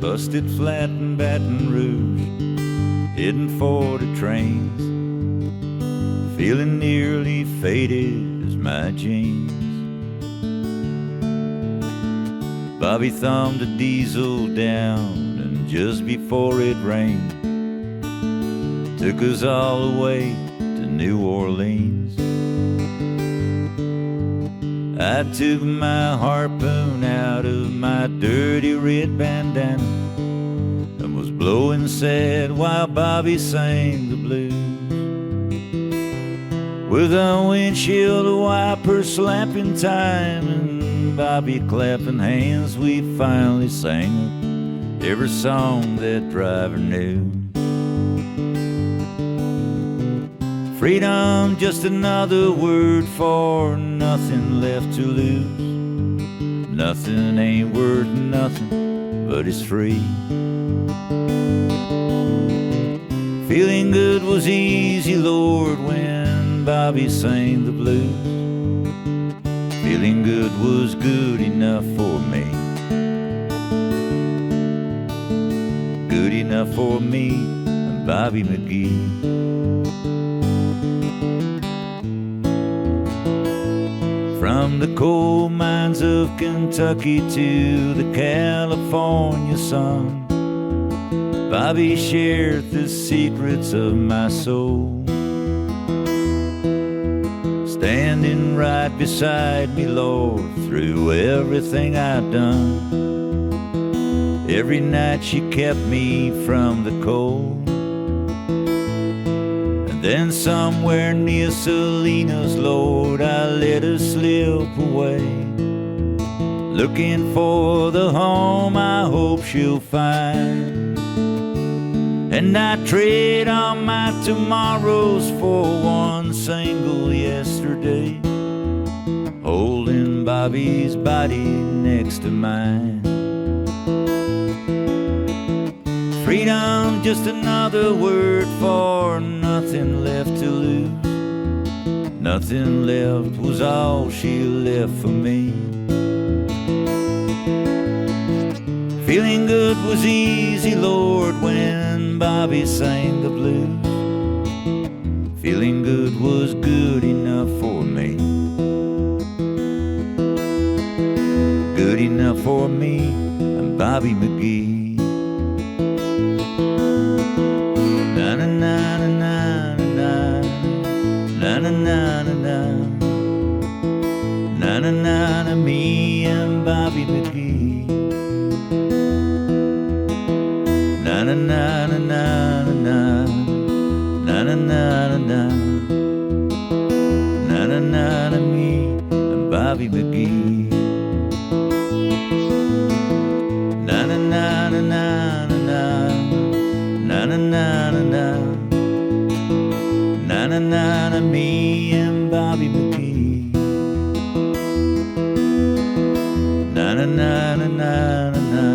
busted flat in Baton Rouge, heading for the trains, feeling nearly faded as my jeans. Bobby thumbed the diesel down, and just before it rained, took us all away to New Orleans. I took my harpoon out of my dirty red bandana and was blowing sad while Bobby sang the blues. With a windshield wiper slapping time and Bobby clapping hands, we finally sang every song that driver knew. Freedom, just another word for nothing left to lose. Nothing ain't worth nothing, but it's free. Feeling good was easy, Lord, when Bobby sang the blues. Feeling good was good enough for me. Good enough for me and Bobby McGee. From the coal mines of Kentucky to the California sun, Bobby shared the secrets of my soul. Standing right beside me, Lord, through everything I've done. Every night she kept me from the cold. Then somewhere near Salinas, Lord, I let her slip away, looking for the home I hope she'll find. And I trade all my tomorrows for one single yesterday, holding Bobby's body next to mine. Freedom, just another word for nothing left to lose. Nothing left was all she left for me. Feeling good was easy, Lord, when Bobby sang the blues. Feeling good was good enough for me. Good enough for me and Bobby McGee. Na na na na na na na na na na na na na, me and Bobby McGee. Na na na na na na na na na na na na na na, me and Bobby McGee. Na na na na na na na na na na na na na na, me and Bobby McGee. Na na na na na na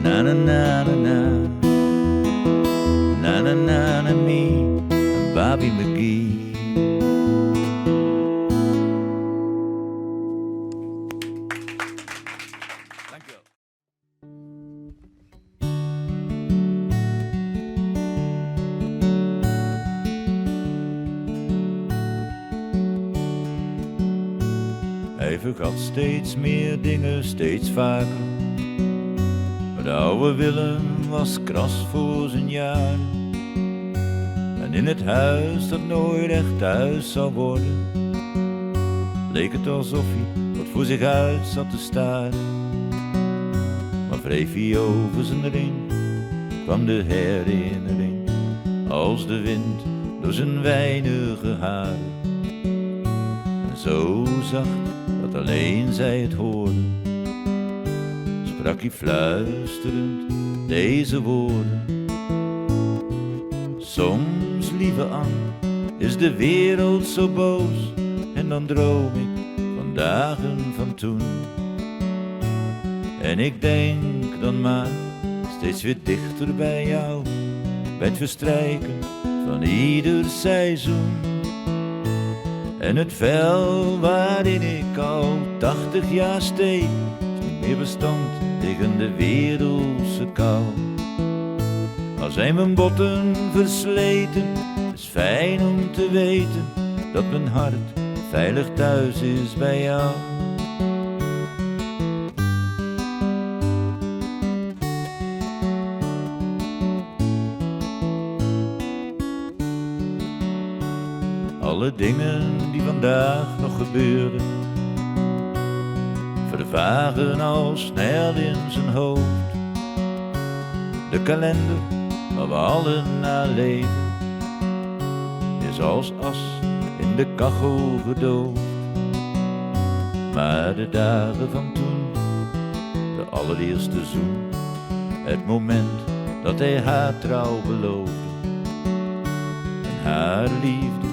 na na na na na na na, me and Bobby McGee. Hij vergat steeds meer dingen, steeds vaker. Maar de oude Willem was kras voor zijn jaren. En in het huis dat nooit echt thuis zou worden, leek het alsof hij wat voor zich uit zat te staren. Maar wreef hij over zijn ring, kwam de herinnering als de wind door zijn weinige haren. En zo zacht dat alleen zij het hoorden, sprak hij fluisterend deze woorden. Soms, lieve Anne, is de wereld zo boos, en dan droom ik van dagen van toen. En ik denk dan maar steeds weer dichter bij jou, bij het verstrijken van ieder seizoen. En het vel waarin ik al 80 jaar steek, is niet meer bestand tegen de wereldse kou. Al zijn mijn botten versleten, is fijn om te weten dat mijn hart veilig thuis is bij jou. Alle dingen die vandaag nog gebeuren, vervagen al snel in zijn hoofd. De kalender waar we allen naar leven, is als as in de kachel gedoofd. Maar de dagen van toen, de allereerste zoen, het moment dat hij haar trouw beloofde, en haar liefde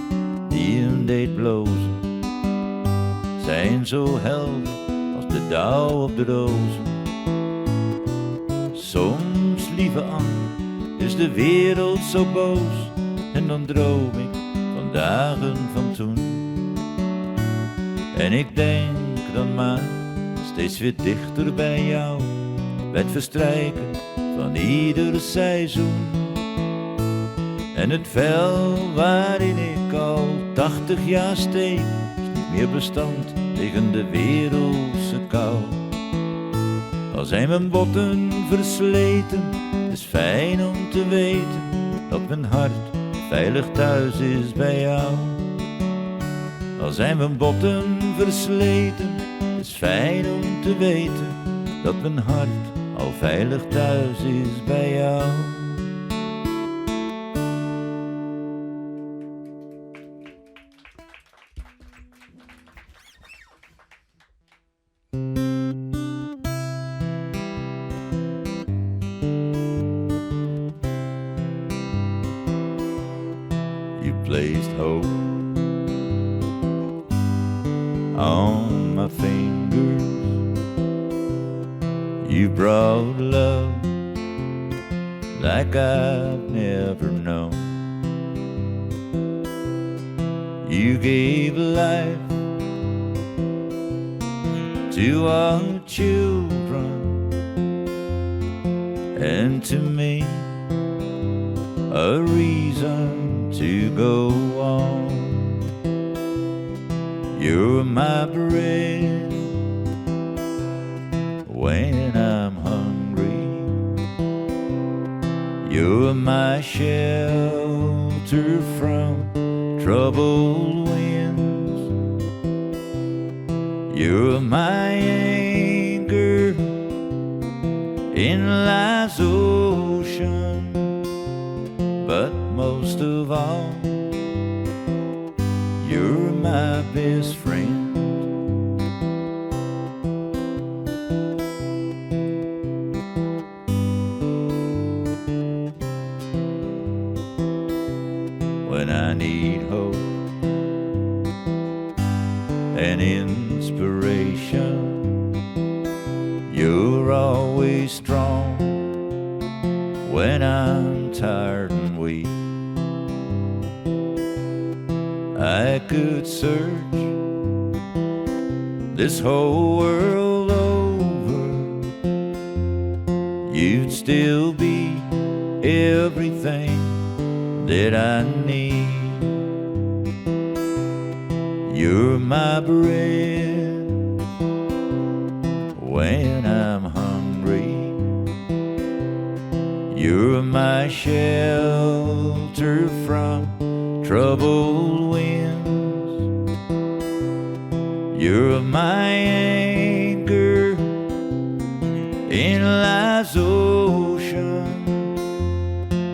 die hem deed blozen, zijn zo helder als de dauw op de rozen. Soms, lieve Anne, is de wereld zo boos, en dan droom ik van dagen van toen. En ik denk dan maar steeds weer dichter bij jou, bij het verstrijken van ieder seizoen. En het vel waarin ik al 80 jaar steek, is niet meer bestand tegen de wereldse kou. Al zijn mijn botten versleten, is fijn om te weten dat mijn hart veilig thuis is bij jou. Al zijn mijn botten versleten, is fijn om te weten dat mijn hart al veilig thuis is bij jou. You placed hope on my fingers, you brought love like I've never known. You gave life to our children, and to me a reason to go on. You're my bread when I'm hungry, you're my shelter from troubled winds, you're my anchor in life's ocean, but most of all, you're my best friend. When I need hope and inspiration, you're always strong. When I'm tired and weak, I could search this whole world over, you'd still be everything that I need. You're my bread when I'm hungry, you're my shelter from troubled winds, you're my anchor in life's ocean,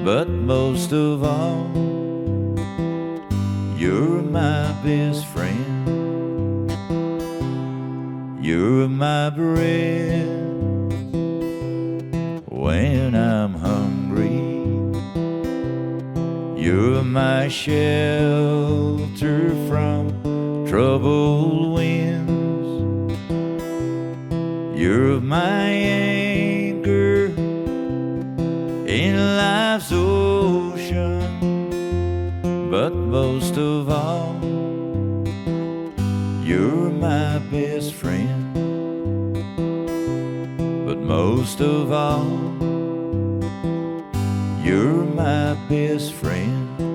but most of all, you're my best friend. You're my bread when I'm hungry, you're my shelter from troubled winds, you're my anchor in life's ocean, but most of all, you're my best friend. most of all, you're my best friend.